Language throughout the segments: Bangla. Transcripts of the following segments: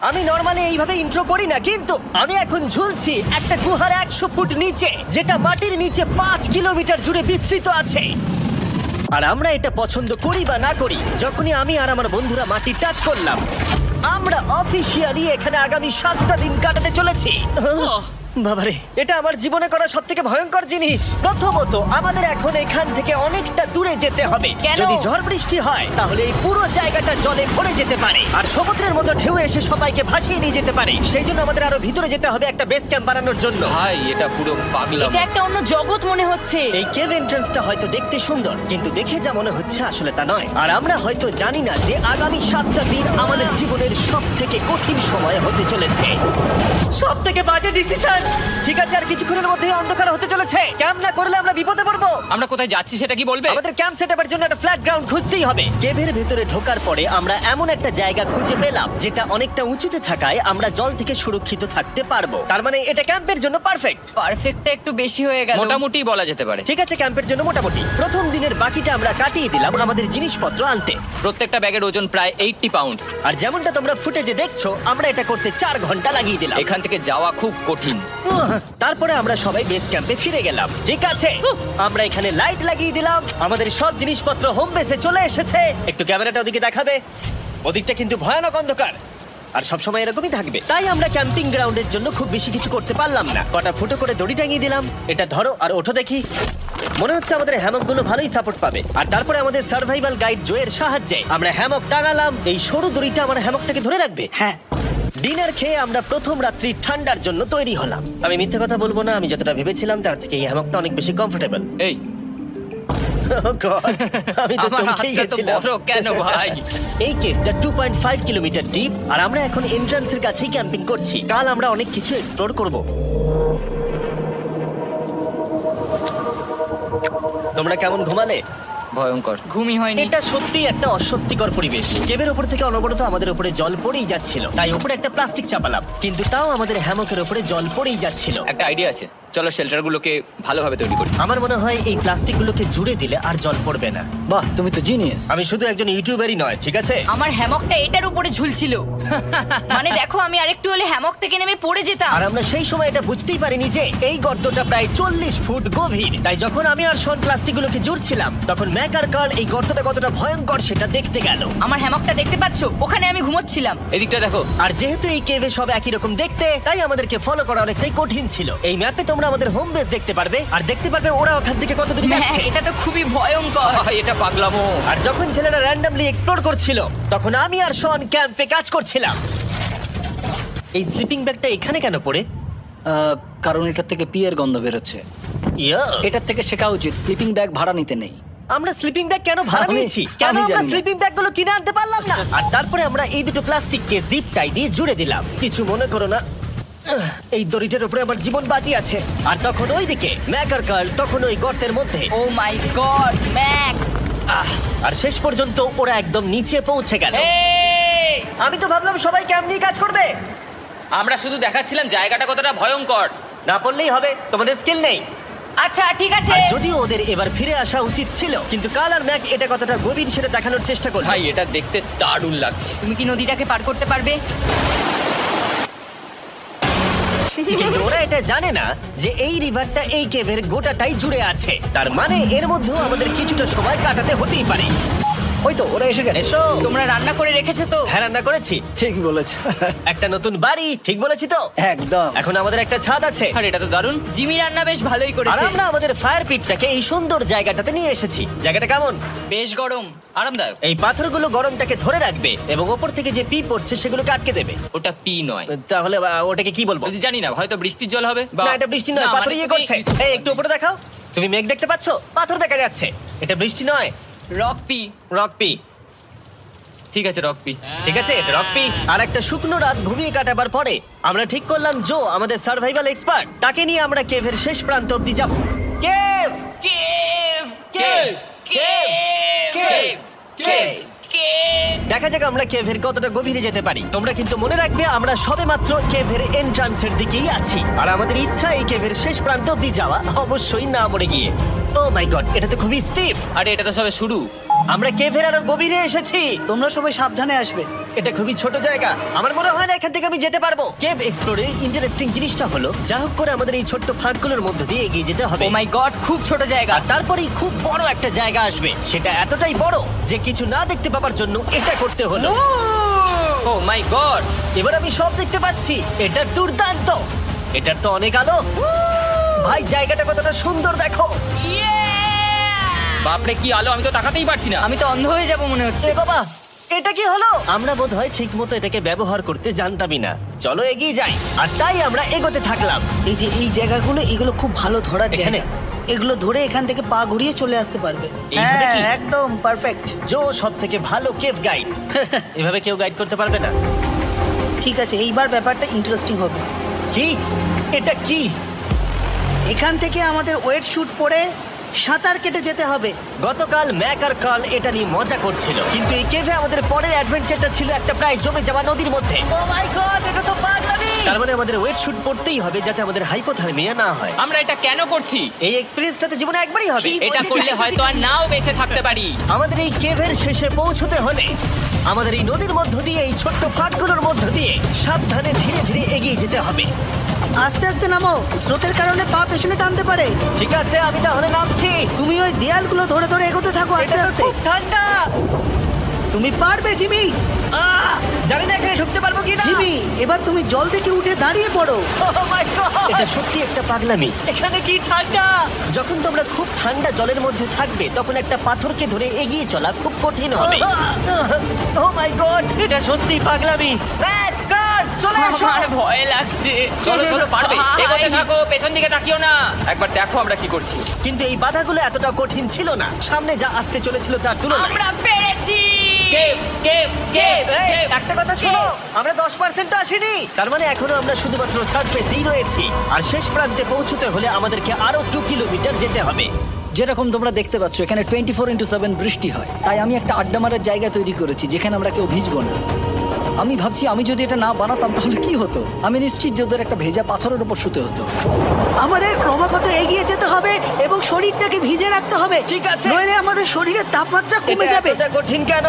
আমি নরমালি এইভাবে ইন্ট্রো করি না, কিন্তু আমি এখন ঝুলছি একটা গুহার 100 ফুট নিচে, যেটা মাটির নিচে 5 কিলোমিটার জুড়ে বিস্তৃত আছে। আর আমরা এটা পছন্দ করি বা না করি, যখনই আমি আর আমার বন্ধুরা মাটি টাচ করলাম, আমরা অফিসিয়ালি এখানে আগামী 7টা দিন কাটাতে চলেছি। বাবারে, এটা আমার জীবনে করা সবথেকে ভয়ঙ্কর জিনিস। প্রথমত, আমাদের এখন এখান থেকে অনেকটা দূরে যেতে হবে। কেন? যদি ঝড় বৃষ্টি হয় তাহলে এই পুরো জায়গাটা জলে ভরে যেতে পারে, আর সমুদ্রের মতো ঢেউ এসে সবাইকে ভাসিয়ে নিয়ে যেতে পারে। সেই জন্য আমাদের আরো ভিতরে যেতে হবে একটা বেস ক্যাম্প বানানোর জন্য। ভাই এটা পুরো পাগলাম। এটা একটা অন্য জগৎ মনে হচ্ছে। এই কেভ এন্ট্রান্সটা হয়তো দেখতে সুন্দর, কিন্তু দেখে যা মনে হচ্ছে আসলে তা নয়। আর আমরা হয়তো জানি না যে আগামী 7টা দিন আমাদের জীবনের সব থেকে কঠিন সময় হতে চলেছে। সব থেকে বাজে ডিসিশন। ঠিক আছে, আর কিছুক্ষণের মধ্যেই অন্ধকার হতে চলেছে। ক্যাম্প না করলে আমরা বিপদে পড়বো। আমরা কোথায় যাচ্ছি সেটা কি বলবে? আমাদের ক্যাম্প সেটআপের জন্য একটা ফ্ল্যাট গ্রাউন্ড খুঁজতেই হবে। কেভের ভেতরে ঢোকার পরে আমরা এমন একটা জায়গা খুঁজে পেলাম যেটা অনেকটা উঁচুতে থাকায় আমরা জল থেকে সুরক্ষিত থাকতে পারবো। তার মানে এটা ক্যাম্পের জন্য পারফেক্ট। পারফেক্টটা একটু বেশি হয়ে গেল। মোটামুটি বলা যেতে পারে। ঠিক আছে, ক্যাম্পের জন্য মোটামুটি। প্রথম দিনের বাকিটা আমরা কাটিয়ে দিলাম আমাদের জিনিসপত্র আনতে। প্রত্যেকটা ব্যাগের ওজন প্রায় 80 পাউন্ড। আর যেমনটা তোমরা ফুটেজে দেখছো, আমরা এটা করতে 4 ঘন্টা লাগিয়ে দিলাম। এখান থেকে যাওয়া খুব কঠিন। তারপরে আমরা সবাই বেস ক্যাম্পে ফিরে গেলাম। ঠিক আছে, আমরা এখানে লাইট লাগিয়ে দিলাম। আমাদের সব জিনিসপত্র হোম বেসে চলে এসেছে। একটু ক্যামেরাটা ওদিকে দেখাবে? ওদিকটা কিন্তু ভয়ানক অন্ধকার, আর সবসময় এরকমই থাকবে। তাই আমরা ক্যাম্পিং গ্রাউন্ডের জন্য খুব বেশি কিছু করতে পারলাম না। কটা ফুটো করে দড়ি টাঙিয়ে দিলাম। এটা ধরো আর ওঠো দেখি। মনে হচ্ছে আমাদের হ্যামকগুলো ভালোই সাপোর্ট পাবে। আর তারপরে আমাদের সার্ভাইভাল গাইড জোয়ের সাহায্যে আমরা হ্যামক টাঙালাম। এই সরু দড়িটা আমার হ্যামকটাকে ধরে রাখবে। হ্যাঁ। ডিনার খেয়ে আমরা প্রথম রাত্রি ঠান্ডার জন্য তৈরি হলাম। আমি মিথ্যে কথা বলবো না, আমি যতটা ভেবেছিলাম তার থেকে এই হ্যামকটা অনেক বেশি কমফোর্টেবল। এই আমি তো আমার চমকেই হাতটা তো গেছিলাম। বড় কেন ভাই? এই কেভটা 2.5 কিলোমিটার ডিপ, আর আমরা এখন এন্ট্রান্সের কাছেই ক্যাম্পিং করছি। কাল আমরা অনেক কিছু এক্সপ্লোর করব। তোমরা কেমন ঘুমালে? ভয়ঙ্কর। ঘুমই হয়নি। এটা সত্যি একটা অস্বস্তিকর পরিবেশ। কেভের উপর থেকে অনবরত আমাদের উপরে জল পড়েই যাচ্ছিল, তাই উপরে একটা প্লাস্টিক চাপালাম, কিন্তু তাও আমাদের হ্যামকের উপরে জল পড়েই যাচ্ছিল। একটা আইডিয়া আছে, চলো শেল্টারগুলোকে ভালোভাবে তৈরি করি। আমার মনে হয় এই প্লাস্টিকগুলোকে জুড়ে দিলে আর জল পড়বে না। বাহ, তুমি তো জিনিয়াস। আমি শুধু একজন ইউটিউবারই নয়, ঠিক আছে? আমার হ্যামকটা এটার উপরে ঝুলছিল। মানে দেখো, আমি আরেকটু হলে হ্যামক থেকে নেমে পড়ে যেতাম। আর আমরা সেই সময় এটা বুঝতেই পারিনি যে এই গর্তটা প্রায় 40 ফুট গভীর। তাই যখন আমি আর শন প্লাস্টিকগুলোকে জুড়ছিলাম, তখন ম্যাক আর কার্ল এই গর্তটা কতটা ভয়ঙ্কর সেটা দেখতে গেল। আমার হ্যামকটা দেখতে পাচ্ছো? ওখানে আমি ঘুমোচ্ছিলাম। এদিকটা দেখো। আর যেহেতু এই কেভে সব একই রকম দেখতে, তাই আমাদেরকে ফলো করা অনেকটাই কঠিন ছিল। এই ম্যাপে তোমরা আমাদের হোম বেস দেখতে পারবে, আর দেখতে পারবে ওরা ওখান থেকে কত দূর হ্যাঁ, যাচ্ছে। এটা তো খুবই ভয়ঙ্কর। ভাই এটা পাগলামো। আর যখন ছেলেরা র্যান্ডমলি এক্সপ্লোর করছিল, তখন আমি আর শন ক্যাম্পে কাজ করছিলাম। এই স্লিপিং ব্যাগটা এখানে কেন পড়ে? কারণ এটার থেকে পিয়ের গন্ধ বেরোচ্ছে। ইয়া, এটার থেকে শেখা উচিত স্লিপিং ব্যাগ ভাড়া নিতে নেই। আমরা স্লিপিং ব্যাগ কেন ভাড়া আমি- নিয়েছি? কেন আমি আমরা জানি না। স্লিপিং ব্যাগগুলো কিনে আনতে পারলাম না? আর তারপরে আমরা এই দুটো প্লাস্টিককে জিপ টাই দিয়ে জুড়ে দিলাম। কিছু মনে করো না, এই দড়িটার উপরে আমার জীবন বাজি আছে। আর তখন ওইদিকে ম্যাক আর কার্ল তখন ওই গর্তের মধ্যে। ও মাই গড, ম্যাক! আর শেষ পর্যন্ত ওরা একদম নিচে পৌঁছে গেল। এই! আমি তো ভাবলাম সবাই ক্যাম্প নিয়ে কাজ করবে। আমরা শুধু দেখাচ্ছিলাম জায়গাটা কতটা ভয়ঙ্কর। না বললেই হবে, তোমাদের স্কিল নেই। আচ্ছা, ঠিক আছে। আর যদিও ওদের এবার ফিরে আসা উচিত ছিল, কিন্তু কাল আর ম্যাক এটা কতটা গভীর সেটা দেখানোর চেষ্টা করলো। ভাই এটা দেখতে দারুণ লাগছে। তুমি কি নদীটাকে পার করতে পারবে? কিন্তু ওরা এটা জানে না যে এই রিভারটা এই কেভের গোটাটাই জুড়ে আছে। তার মানে এর মধ্যেও আমাদের কিছুটা সময় কাটাতে হতেই পারে। ওই তো ওরা এসে গেছে। এসো। তোমরা রান্না করে রেখেছো তো? হ্যাঁ, রান্না করেছি। ঠিক বলেছ। একটা নতুন বাড়ি, ঠিক বলেছি তো? একদম। এখন আমাদের একটা ছাদ আছে। আর এটা তো দারুণ। জিমি রান্না বেশ ভালোই আর করেছে। আমরা আমাদের ফায়ার পিটটাকে এই সুন্দর জায়গাটাতে নিয়ে এসেছি। জায়গাটা কেমন? বেশ গরম। আরামদায়ক। এই পাথরগুলো গরমটাকে ধরে রাখবে এবং ওপর থেকে যে পি পড়ছে সেগুলোকে আটকে দেবে। ওটা পি নয়। তাহলে ওটাকে কি বলবো? যদি জানি না, হয়তো বৃষ্টির জল হবে বা না, এটা বৃষ্টি নয়, না, পাথর মানে ইয়ে তুমি- করছে। এই একটু উপরে দেখাও। তুমি মেঘ দেখতে পাচ্ছো? পাথর দেখা যাচ্ছে। এটা বৃষ্টি নয়, রক পি। Rock P. ঠিক আছে, রক পি। ঠিক আছে, এটা রক পি। আর একটা শুকনো রাত ঘুমিয়ে কাটাবার পরে আমরা ঠিক করলাম জো আমাদের সার্ভাইভাল এক্সপার্ট, তাকে নিয়ে আমরা কেভের শেষ প্রান্ত অব্দি যাব। Cave, cave! Cave, cave, cave! Cave. Cave! দেখা যাক আমরা কেভের কতটা গভীরে যেতে পারি। তোমরা কিন্তু মনে রাখবে আমরা সবেমাত্র কেভের এন্ট্রান্সের দিকেই আছি, আর আমাদের ইচ্ছা এই কেভের শেষ প্রান্ত অব্দি যাওয়া, অবশ্যই না মরে গিয়ে। ও মাই গড, এটা তো খুবই স্টিফ। আরে এটা তো সবে শুরু। আমরা কেভের আরো গভীরে এসেছি। তোমরা সবাই সাবধানে আসবে। এটা খুবই ছোট জায়গা, আমার মনে হয় না এখান থেকে আমি যেতে পারবো। কেভ এক্সপ্লোরের ইন্টারেস্টিং জিনিসটা হলো যা হোক করে আমাদের এই ছোট্ট ফাঁকগুলোর মধ্যে দিয়ে এগিয়ে যেতে হবে। ও মাই গড, খুব ছোট জায়গা। আর তারপরেই খুব বড় একটা জায়গা আসবে, সেটা এতটাই বড় যে কিছু না দেখতে পাওয়ার জন্য এটা করতে হলো। ও মাই গড! এবার আমি সব দেখতে পাচ্ছি, এটা দুর্দান্ত। এটার তো অনেক আলো। ভাই জায়গাটা কতটা সুন্দর দেখো। বাপরে কি আলো, আমি তো তাকাতেই পারছি না। আমি তো অন্ধ হয়ে যাব মনে হচ্ছে। এ বাবা, এটা কি হলো? আমরা বোধহয় ঠিক মতো এটাকে ব্যবহার করতে জানতামই না। চলো এগিয়ে যাই। আর তাই আমরা এগোতে থাকলাম। এই যে এই জায়গাগুলো, এগুলো খুব ভালো ধরার এখানে? জায়গা। এগুলো ধরে এখান থেকে পা ঘুরিয়ে চলে আসতে পারবে। এইভাবে হ্যাঁ, কি? একদম পারফেক্ট। জো সব থেকে ভালো কেভ গাইড। এভাবে কেউ গাইড করতে পারবে না। ঠিক আছে, এইবার ব্যাপারটা ইন্টারেস্টিং হবে। কি? এটা কি? এখান থেকে আমাদের ওয়েট শুট পরে সাঁতার কেটে যেতে হবে। গতকাল ম্যাক আর কার্ল এটা নিয়ে মজা করছিল, কিন্তু এই কেভে আমাদের পরের অ্যাডভেঞ্চারটা ছিল একটা প্রায় জমে যাওয়া নদীর মধ্যে। ও মাই গড, এটা তো পাগলামি! তার মানে আমাদের ওয়েট শুট পড়তেই হবে যাতে আমাদের হাইপোথার্মিয়া না হয়। আমরা এটা কেন করছি? এই এক্সপেরিয়েন্সটা তো জীবনে একবারই হবে। এটা করলে হয়তো আর নাও বেঁচে থাকতে পারি। আমাদের এই কেভের শেষে পৌঁছতে হলে আমাদের এই নদীর মধ্য দিয়ে, এই ছোট্ট ফাঁকগুলোর মধ্য দিয়ে সাবধানে ধীরে ধীরে এগিয়ে যেতে হবে। আস্তে আস্তে নামো, স্রোতের কারণে পা পেছনে টানতে পারে। ঠিক আছে, আমি তাহলে নামছি। তুমি ওই দেয়ালগুলো ধরে ধরে এগোতে থাকো আস্তে এটা তো আস্তে। খুব ঠান্ডা। তুমি পারবে জিমি। জানি না এখানে ঢুকতে পারবো কিনা। জিমি, এবার তুমি জল থেকে উঠে দাঁড়িয়ে পড়ো। Oh my God! এটা সত্যি একটা পাগলামি। এখানে কি ঠান্ডা! যখন তোমরা খুব ঠান্ডা জলের মধ্যে থাকবে তখন একটা পাথরকে ধরে এগিয়ে চলা খুব কঠিন হবে। ও মাই গড, এটা সত্যি পাগলামি। ব্যাক গড, চলে আসো। আমার ভয় লাগছে। চলো চলো, পারবে। এগোতে ভাই। থাকো, পেছন দিকে তাকিও না। একবার দেখো আমরা কি করছি। কিন্তু এই বাধাগুলো এতটা কঠিন ছিল না সামনে যা আসতে চলেছিল তার তুলনায়। আমরা পেরেছি। কেভ কেভ কেভ এই, একটা কথা শোনো, আমরা 10% আসিনি। তার মানে এখনো আমরা শুধুমাত্র সার্ফেসেই রয়েছি, আর শেষ প্রান্তে পৌঁছতে হলে আমাদেরকে আরো 2 কিলোমিটার যেতে হবে। যেরকম তোমরা দেখতে পাচ্ছ এখানে 24/7 বৃষ্টি হয়, তাই আমি একটা আড্ডা মারার জায়গা তৈরি করেছি যেখানে আমরা কেউ ভিজবো না। আমি ভাবছি আমি যদি এটা না বানাতাম তাহলে কি হতো। আমি নিশ্চিত যে ওদের একটা ভেজা পাথরের উপর শুতে হতো। আমাদের ক্রমাগত এগিয়ে যেতে হবে এবং শরীরটাকে ভিজে রাখতে হবে। ঠিক আছে। নইলে আমাদের শরীরের তাপমাত্রা কমে এটা যাবে। এতটা কঠিন কেন?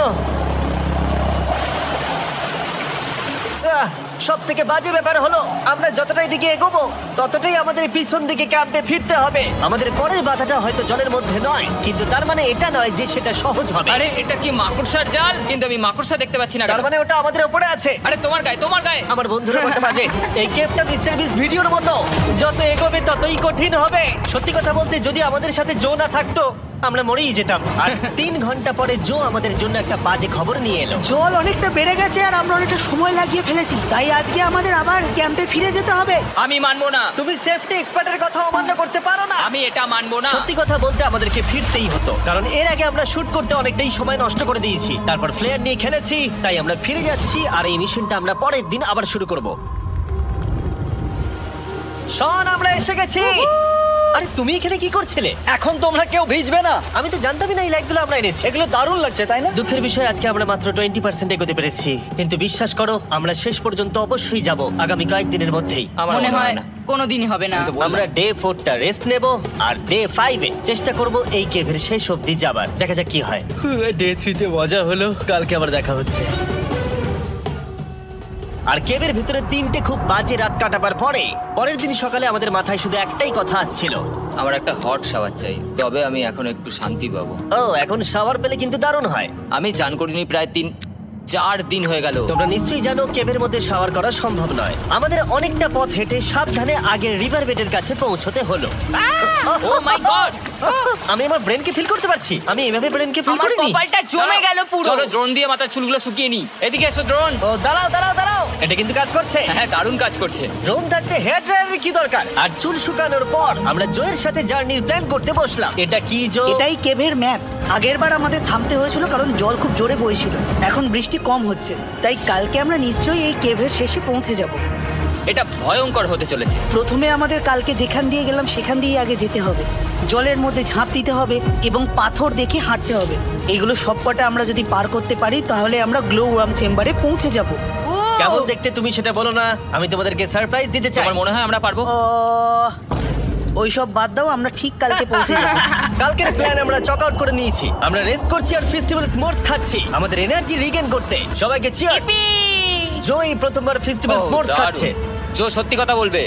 সব থেকে বাজে ব্যাপার হলো আমরা যতটাই দিকে এগোবো ততটাই আমাদের পিছন দিকে ক্যাম্পে ফিরতে হবে। আমাদের পরের বাধাটা হয়তো জলের মধ্যে নয়, কিন্তু তার মানে এটা নয় যে সেটা সহজ হবে। আরে এটা কি মাকড়সার জাল? কিন্তু আমি মাকড়সা দেখতে পাচ্ছি না। তার মানে ওটা আমাদের উপরে আছে। আরে তোমার গায়ে, তোমার গায়ে। আমার বন্ধুরা বলতে বাজে, এই গেমটা মিস্টার বিস ভিডিওর মতো, যত এগোবে ততই কঠিন হবে। সত্যি কথা বলতে যদি আমাদের সাথে জো না থাকতো আমরা মরেই যেতাম। আর 3 ঘন্টা পরে জো আমাদের জন্য একটা বাজে খবর নিয়ে এলো। জল অনেকটা বেড়ে গেছে আর আমরা অনেকটা সময় লাগিয়ে ফেলেছি, তাই আজকে আমাদের আবার ক্যাম্পে ফিরে যেতে হবে। আমি মানবো না। তুমি সেফটি এক্সপার্টের কথা অমান্য করতে পারো না। আমি এটা মানবো না। সত্যি কথা বলতে আমাদেরকে ফিরতেই হতো, কারণ এর আগে আমরা শুট করতে অনেকটাই সময় নষ্ট করে দিয়েছি। তারপর ফ্লেয়ার নিয়ে খেলেছি, তাই আমরা ফিরে যাচ্ছি আর এই মিশনটা আমরা পরের দিন আবার শুরু করব। শন, আমরা এসে গেছি। আরে তুমি এখানে কি করছিলে? এখন তোমরা কেউ ভিজবে না। আমি তো জানতামই না এই লাইটগুলো আমরা এনেছি। এগুলো দারুণ লাগছে তাই না? দুঃখের বিষয় আজকে আমরা মাত্র 20% এগোতে পেরেছি, কিন্তু বিশ্বাস করো আমরা শেষ পর্যন্ত অবশ্যই যাব আগামী কয়েকদিনের মধ্যেই। আমার মনে হয় না। কোনোদিনই হবে না। আমি তো বললাম। আমরা ডে 4টা রেস্ট নেব আর ডে 5-এ চেষ্টা করব এই কেভের শেষ অবধি যাবার। দেখা যাক কি হয়। ডে 3-তে মজা হলো, কালকে আবার দেখা হচ্ছে। আর কেভের ভিতরে 3টে খুব বাজে রাত কাটাবার পরে পরের দিন সকালে আমাদের মাথায় শুধু একটাই কথা আসছিল, আমার একটা হট শাওয়ার চাই, তবে আমি এখন একটু শান্তি পাবো। ও এখন শাওয়ার পেলে কিন্তু দারুণ হয়। আমি চান করিনি প্রায় 3-4 দিন হয়ে গেল। তোমরা নিশ্চয়ই জানো কেভের মধ্যে শাওয়ার করা সম্ভব নয়। আমাদের অনেকটা পথ হেঁটে সাবধানে আগের রিভার বেডের কাছে পৌঁছতে হলো। ও মাই গড! আমি আমার ব্রেনকে ফিল করতে পারছি। আমি এভাবে ব্রেনকে ফিল আমার করিনি। কপালটা জমে গেল পুরো। চলো ড্রোন দিয়ে মাথার চুলগুলো শুকিয়ে নি। এদিকে এসো ড্রোন। ও দাঁড়াও দাঁড়াও দাঁড়াও, এটা কিন্তু কাজ করছে। হ্যাঁ, দারুণ কাজ করছে। ড্রোন থাকতে হেয়ার ড্রায়ারের কি দরকার? আর চুল শুকানোর পর আমরা জয়ের সাথে জার্নির প্ল্যান করতে বসলাম। এটা কি জো? এটাই কেভের ম্যাপ। আগেরবার আমাদের থামতে হয়েছিল কারণ জল খুব জোরে বইছিল। এখন বৃষ্টি কম হচ্ছে, তাই কালকে আমরা নিশ্চয়ই এই কেভের শেষে পৌঁছে যাব। এটা ভয়ঙ্কর হতে চলেছে। প্রথমে আমাদের কালকে যেখান দিয়ে গেলাম সেখান দিয়ে আগে যেতে হবে। জলের মধ্যে ঝাঁপ দিতে হবে এবং পাথর দেখে হাঁটতে হবে। এগুলো সবকটা আমরা যদি পার করতে পারি তাহলে আমরা গ্লো ওয়ার্ম চেম্বারে পৌঁছে যাব। ও, কেমন দেখতে তুমি সেটা বলো না, আমি তোমাদেরকে সারপ্রাইজ দিতে চাই। আমার মনে হয় আমরা পারবো। ওইসব বাদ দাও, আমরা ঠিক কালকে পৌঁছে যাব। কালকের প্ল্যান আমরা চক আউট করে নিয়েছি। আমরা রেস্ট করছি আর ফেস্টিভ্যাল স্মোর্টস খাচ্ছি আমাদের এনার্জি রিগেন করতে। সবাইকে চিয়ার্স। Yippee! জো এই প্রথমবার ফেস্টিভ্যাল ও, স্মোর্টস দারুণ। খাচ্ছে। জো সত্যি কথা বলবে।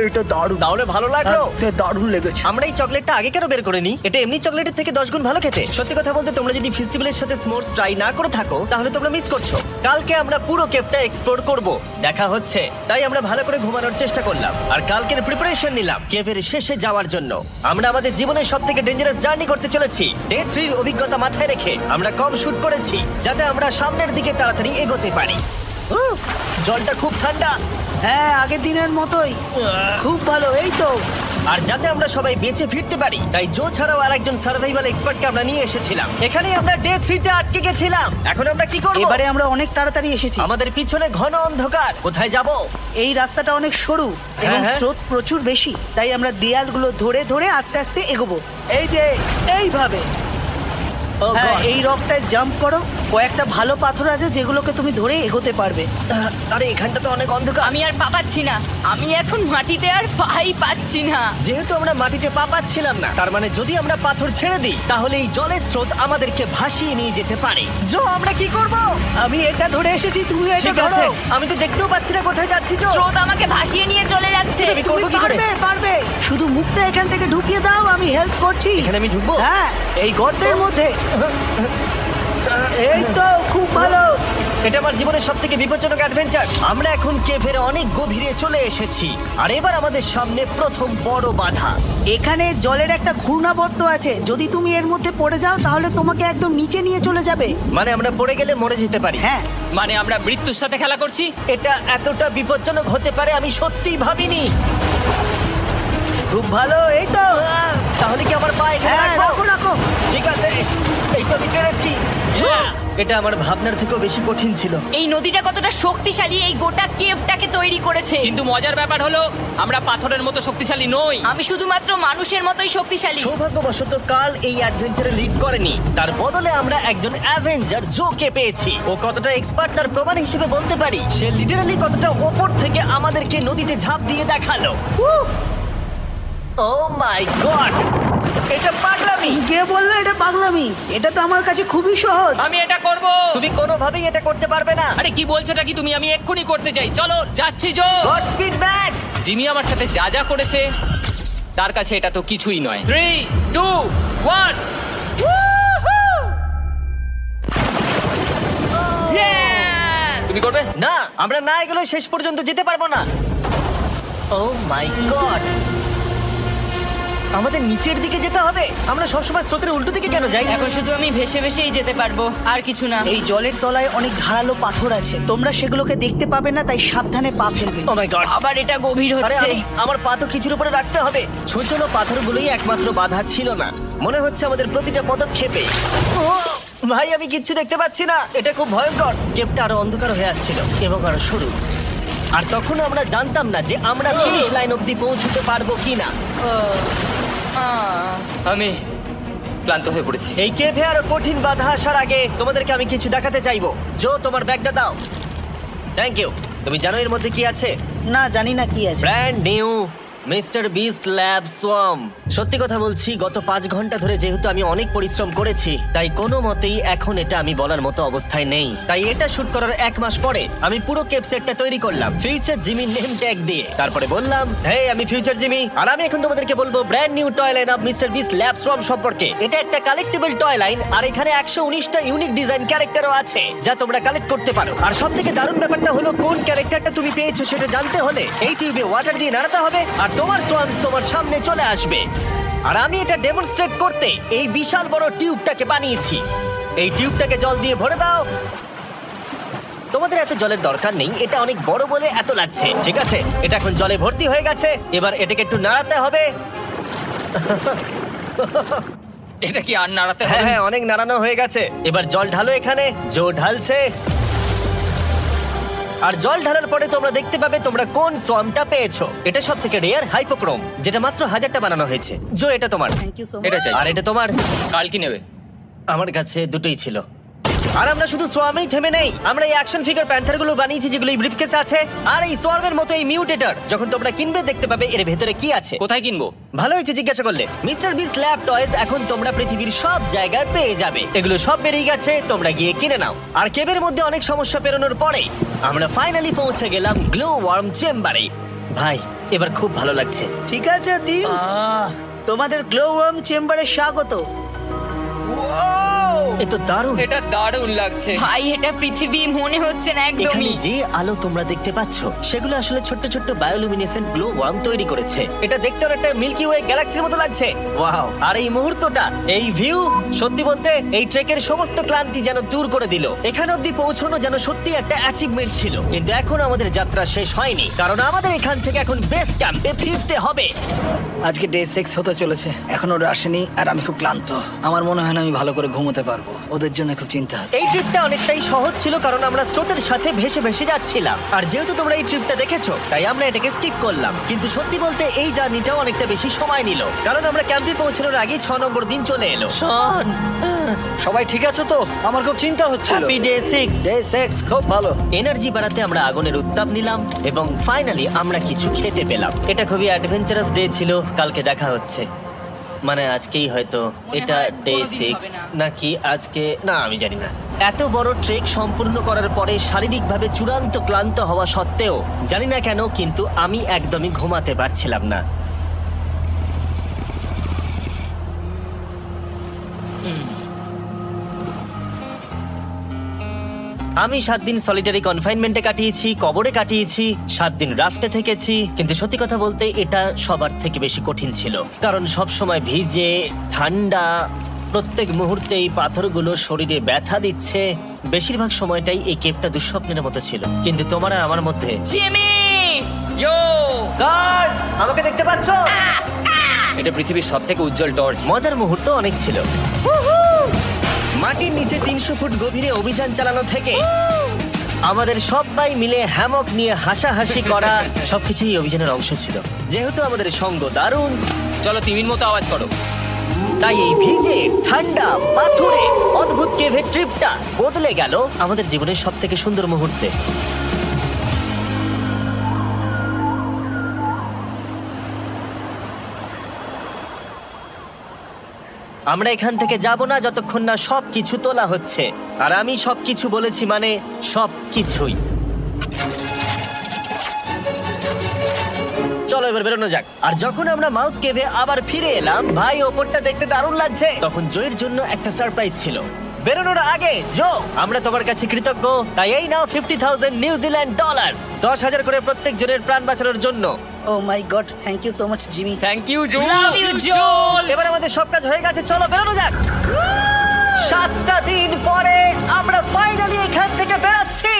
এটা দারুণ, তাহলে ভালো লাগলো? এটা দারুণ লেগেছে। আমরা এই চকলেটটা আগে কেন বের করে নি? এটা এমনি চকলেটের থেকে 10 গুণ ভালো খেতে। সত্যি কথা বলতে তোমরা যদি ফেস্টিভ্যালের সাথে স্মোর্টস ট্রাই না করে থাকো তাহলে তোমরা মিস করছো। কালকে আমরা পুরো কেভটা এক্সপ্লোর করব, দেখা হচ্ছে। তাই আমরা ভালো করে ঘুমানোর চেষ্টা করলাম আর কালকের প্রিপারেশন নিলাম কেভের শেষে যাওয়ার জন্য। আমরা আমাদের জীবনের সবথেকে ডেঞ্জারাস জার্নি করতে চলেছি। ডে 3 এর অভিজ্ঞতা মাথায় রেখে আমরা কম শুট করেছি যাতে আমরা সামনের দিকে তাড়াতাড়ি এগোতে পারি। জলটা খুব ঠান্ডা হ্যাঁ, আগের দিনের মতোই খুব ভালো। এই তো আর যাতে আমরা সবাই বেঁচে ফিরতে পারি তাই জো ছাড়াও আরেকজন সার্ভাইভাল এক্সপার্টকে আমরা নিয়ে এসেছিলাম। এখানেই আমরা ডে 3 তে আটকে গেছিলাম। এখন আমরা কি করব? এবারে আমরা অনেক তাড়াতাড়ি এসেছি। আমাদের পিছনে ঘন অন্ধকার, কোথায় যাব? এই রাস্তাটা অনেক সরু এবং হ্যাঁ। স্রোত প্রচুর বেশি, তাই আমরা দেয়ালগুলো ধরে ধরে আস্তে আস্তে এগোবো। এই যে এইভাবে। Oh হ্যাঁ, God! এই রকটায় জাম্প করো। কয়েকটা ভালো পাথর আছে যেগুলোকে তুমি ধরে এগোতে পারবে। আরে এখানটা তো অনেক অন্ধকার। আমি আর পা পাচ্ছি না, আমি এখন মাটিতে আর পাই পাচ্ছি না। যেহেতু আমরা মাটিতে পা পাচ্ছিলাম না, তার মানে যদি আমরা পাথর ছেড়ে দিই তাহলে এই জলের স্রোত আমাদেরকে ভাসিয়ে নিয়ে যেতে পারে। জো, আমরা কি করব? আমি এটা ধরে এসেছি, তুমি এটা ঠিক ধরো। আছে, আমি তো দেখতেও পাচ্ছি না কোথায় যাচ্ছি। জো, স্রোত আমাকে ভাসিয়ে নিয়ে চলে যাচ্ছে। আমি তুমি করবো কি করে? পারবে, পারবে। শুধু মুখটা এখান থেকে ঢুকিয়ে দাও, আমি হেল্প করছি। এখানে আমি ঢুকবো? হ্যাঁ, এই গর্তের মধ্যে। এই তো, খুব ভালো। এটা আমার জীবনের সবথেকে বিপজ্জনক অ্যাডভেঞ্চার। আমরা এখন কেভের অনেক গভীরে চলে এসেছি আর এবার আমাদের সামনে প্রথম বড় বাধা। এখানে জলের একটা ঘূর্ণাবর্ত আছে, যদি তুমি এর মধ্যে পড়ে যাও তাহলে তোমাকে একদম নিচে নিয়ে চলে যাবে। মানে আমরা পড়ে গেলে মরে যেতে পারি। হ্যাঁ, মানে আমরা মৃত্যুর সাথে খেলা করছি। এটা এতটা বিপজ্জনক হতে পারে আমি সত্যিই ভাবিনি। খুব ভালো। এই তো, তাহলে কি আমার পা এখানে হ্যাঁ, রাখবো? রাখো রাখো। ঠিক আছে, এই তো আমি পেরেছি। এটা আমার ভাবনার থেকেও বেশি কঠিন ছিল। এই নদীটা কতটা শক্তিশালী এই গোটা কেভটাকে তৈরি করেছে। কিন্তু মজার ব্যাপার হলো আমরা পাথরের মতো শক্তিশালী নই। আমি শুধুমাত্র মানুষের মতোই শক্তিশালী। সৌভাগ্যবশত কাল এই অ্যাডভেঞ্চারে লিড করেনি, তার বদলে আমরা একজন অ্যাভেঞ্জার জোকে পেয়েছি। ও কতটা এক্সপার্ট তার প্রমাণ হিসেবে বলতে পারি। সে লিটারালি কতটা ওপর থেকে আমাদেরকে নদীতে ঝাঁপ দিয়ে দেখালো। ও মাই গড, এটা পাগলামি। কে বললো এটা পাগলামি? এটা তো আমার কাছে খুবই সহজ। আমি এটা করব। তুমি কোনোভাবেই এটা করতে পারবে না। আরে কি বলছোটা কি তুমি? আমি এক্ষুনি করতে চাই। চলো যাচ্ছি Joe. God speed back. Jimmy আমার সাথে যা যা করেছে তার কাছে এটা তো কিছুই নয়। 3, 2, 1। তুমি করবে? না, আমরা না এগুলো শেষ পর্যন্ত যেতে পারবো না। ও মাই গড, আমাদের নিচের দিকে যেতে হবে। আমরা সবসময় স্রোতের উল্টো দিকে কেন যাই? এখন শুধু আমি ভেসে ভেসেই যেতে পারবো, আর কিছু না। এই জলের তলায় অনেক ধারালো পাথর আছে, তোমরা সেগুলোকে দেখতে পাবে না, তাই সাবধানে পা ফেলবে। ও মাই গড, আবার এটা গভীর আরে হচ্ছে। আমার পা তো কিছুর উপরে রাখতে হবে। ছোট ছোট পাথরগুলোই একমাত্র বাধা ছিল না, মনে হচ্ছে আমাদের প্রতিটা পদক্ষেপে। ও ভাই, আমি কিচ্ছু দেখতে পাচ্ছি না। এটা খুব ভয়ঙ্কর। কেভটা আরো অন্ধকার হয়ে আসছিল এবং আরো সরু। আর তখন আমরা জানতাম না যে আমরা ফিনিশ লাইন অবধি পৌঁছতে পারবো কিনা। ও, আহ। আমি ক্লান্ত হয়ে পড়েছি। এই কেভে আরো কঠিন বাধা আসার আগে তোমাদেরকে আমি কিছু দেখাতে চাইবো। জো, তোমার ব্যাগটা দাও। Thank you. তুমি জানো এর মধ্যে কি আছে? না, জানি না কি আছে। Brand new mister beast lab swamp. সত্যি কথা বলছি, গত 5 ঘন্টা ধরে যেহেতু আমি অনেক পরিশ্রম করেছি, তাই কোনো মতেই এখন এটা আমি বলার মতো অবস্থায় নেই। তাই এটা শুট করার 1 মাস পরে আমি পুরো কেপ সেটটা তৈরি করলাম ফিউচার জিমি নেম ট্যাগ দিয়ে। তারপরে বললাম, হে, আমি ফিউচার জিমি, আর আমি এখন তোমাদেরকে বলবো brand new toy line of mister beast lab swamp সম্পর্কে। এটা একটা কালেক্টেবল টয় লাইন, আর এখানে 119টা ইউনিক ডিজাইন ক্যারেক্টারও আছে যা তোমরা কালেক্ট করতে পারো। আর সবথেকে দারুণ ব্যাপারটা হলো, কোন ক্যারেক্টারটা তুমি পেয়েছো সেটা জানতে হলে এই টিউবে ওয়াটার দিয়ে নাড়াতে হবে আর তোমার সোয়ামস তোমার সামনে চলে আসবে। আর আমি এটা ডেমনস্ট্রেট করতে এই বিশাল বড় টিউবটাকে বানিয়েছি। এই টিউবটাকে জল দিয়ে ভরে দাও। তোমাদের এত জলের দরকার নেই, এটা অনেক বড় বলে এত লাগছে। ঠিক আছে, এটা এখন জলে ভর্তি হয়ে গেছে। এবার এটাকে একটু নাড়াতে হবে। এটা কি আর নাড়াতে হ্যাঁ হবে? হ্যাঁ, অনেক নাড়ানো হয়ে গেছে। এবার জল ঢালো এখানে। জো ঢালছে। আর জল ঢালার পরে তোমরা দেখতে পাবে তোমরা কোন সোয়ামটা পেয়েছো। এটা সব থেকে রেয়ার হাইপোক্রোম, যেটা মাত্র 1000টা বানানো হয়েছে। জো, এটা তোমার। Thank you so much. এটা চাই। আর এটা তোমার। কাল কি নেবে? আমার কাছে দুটোই ছিল। আর আমরা শুধু সোয়ামেই থেমে নেই, আমরা এই অ্যাকশন ফিগার প্যান্থার গুলো বানিয়েছি যেগুলো এই ব্রিফকেসে আছে। আর এই সোয়ার্মের মতো এই মিউটেটর যখন তোমরা কিনবে দেখতে পাবে এর ভেতরে কি আছে। কোথায় কিনবো? ভালো হয়েছে জিজ্ঞাসা করলে। মিস্টার বিস্ট ল্যাব টয়েস এখন তোমরা পৃথিবীর সব জায়গায় পেয়ে যাবে। এগুলো সব বেরিয়ে গেছে, তোমরা গিয়ে কিনে নাও। আর কেবের মধ্যে অনেক সমস্যা পেরোনোর পরে আমরা ফাইনালি পৌঁছে গেলাম গ্লো ওয়ার্ম চেম্বারে। ভাই এবার খুব ভালো লাগছে। ঠিক আছে টিম, তোমাদের গ্লো ওয়ার্ম চেম্বারে স্বাগত। এ তো দারুণ। এটা দারুণ লাগছে। ভাই এটা পৃথিবী মনে হচ্ছে না এখানে একদমই। যে আলো তোমরা দেখতে পাচ্ছ সেগুলো আসলে ছোট্ট ছোট্ট বায়োলুমিনেসেন্ট গ্লো ওয়ার্ম তৈরি করেছে। এটা দেখতে অনেকটা মিল্কি ওয়ে গ্যালাক্সির মতো লাগছে। ওয়াও! আর এই মুহূর্তটা, এই ভিউ, সত্যি বলতে এই ট্রেকের সমস্ত ক্লান্তি যেন দূর করে দিল। এখান অবধি পৌঁছানো যেন সত্যি একটা অ্যাচিভমেন্ট ছিল। কিন্তু এখন আমাদের যাত্রা শেষ হয়নি, কারণ আমাদের এখান থেকে এখন বেস ক্যাম্পে ফিরতে হবে। আজকে ডে 6 হতে চলেছে, এখনো ওরা আসেনি আর আমি খুব ক্লান্ত। আমার মনে হয় না আমি ভালো করে ঘুমোতে পারবো। ওদের জন্য খুব চিন্তা হচ্ছে। এই ট্রিপটা অনেকটাই সহজ ছিল কারণ আমরা স্রোতের সাথে ভেসে ভেসে যাচ্ছিলাম। আর যেহেতু তোমরা এই ট্রিপটা দেখেছো তাই আমরা এটাকে স্কিপ করলাম। কিন্তু সত্যি বলতে এই জার্নিটাও অনেকটা বেশি সময় নিল, কারণ আমরা ক্যাম্পে পৌঁছানোর আগে 6 নম্বর দিন চলে এলো। শন, সবাই ঠিক আছে তো? আমার খুব চিন্তা হচ্ছিল। Happy day 6। ডে 6 খুব ভালো। এনার্জি বাড়াতে আমরা আগুনের উত্তাপ নিলাম এবং ফাইনালি আমরা কিছু খেতে পেলাম। এটা খুবই অ্যাডভেঞ্চারাস ডে ছিল। কালকে দেখা হচ্ছে, মানে আজকেই হয়তো। এটা হয় ডে কোনোদিন 6 হবে না। নাকি আজকে, না আমি জানি না। এত বড় ট্রেক সম্পূর্ণ করার পরে শারীরিকভাবে চূড়ান্ত ক্লান্ত হওয়া সত্ত্বেও জানি না কেন কিন্তু আমি একদমই ঘুমাতে পারছিলাম না। আমি 7 দিন সলিটারি কনফাইনমেন্টে কাটিয়েছি, কবরে কাটিয়েছি, 7 দিন রাফটে থেকেছি। কিন্তু সত্যি কথা বলতে এটা সবার থেকে বেশি কঠিন ছিল, কারণ সব সময় ভিজে, ঠান্ডা, প্রত্যেক মুহূর্তেই পাথরগুলো শরীরে ব্যথা দিচ্ছে। বেশিরভাগ সময়টাই এই কেভটা দুঃস্বপ্নের মতো ছিল। কিন্তু তোমার আর আমার মধ্যে জিমি! ইয়ো! গার্ড, আমাকে দেখতে পাচ্ছো? এটা পৃথিবীর সবথেকে উজ্জ্বল টর্চ। মজার মুহূর্ত অনেক ছিল। মাটির নিচে 300 ফুট গভীরে অভিযান চালানো থেকে আমাদের সবাই মিলে হ্যামক নিয়ে হাসাহাসি করা সবকিছুই এই অভিযানের অংশ ছিল। যেহেতু আমাদের সঙ্গ দারুণ, চলো তিমির মতো আওয়াজ করো। তাই এই ভিজে, ঠান্ডা, পাথুরে অদ্ভুত কেভের ট্রিপটা বদলে গেল আমাদের জীবনের সব থেকে সুন্দর মুহূর্তে। আমরা এখান থেকে যাব না যতক্ষণ না সবকিছু তোলা হচ্ছে। আর আমি সবকিছু বলেছি মানে সবকিছুই। চলো এবার বেরোনো যাক। আর যখন আমরা মাউথ কেভে আবার ফিরে এলাম, ভাই ওপরটা দেখতে দারুণ লাগছে। তখন জয়ের জন্য একটা সারপ্রাইজ ছিল। বেরোনোর আগে জো, আমরা তোমার কাছে কৃতজ্ঞ। তাই এই নাও $50,000 নিউজিল্যান্ড ডলার, 10,000 করে প্রত্যেক জনের প্রাণ বাঁচানোর জন্য। Oh my God, thank you so much Jimmy. Thank you Joe. Love you, Joel! এবার আমাদের সব কাজ হয়ে গেছে, চলো বেরোনো যাক। 7টা দিন পরে আমরা ফাইনালি এখান থেকে বেরোচ্ছি।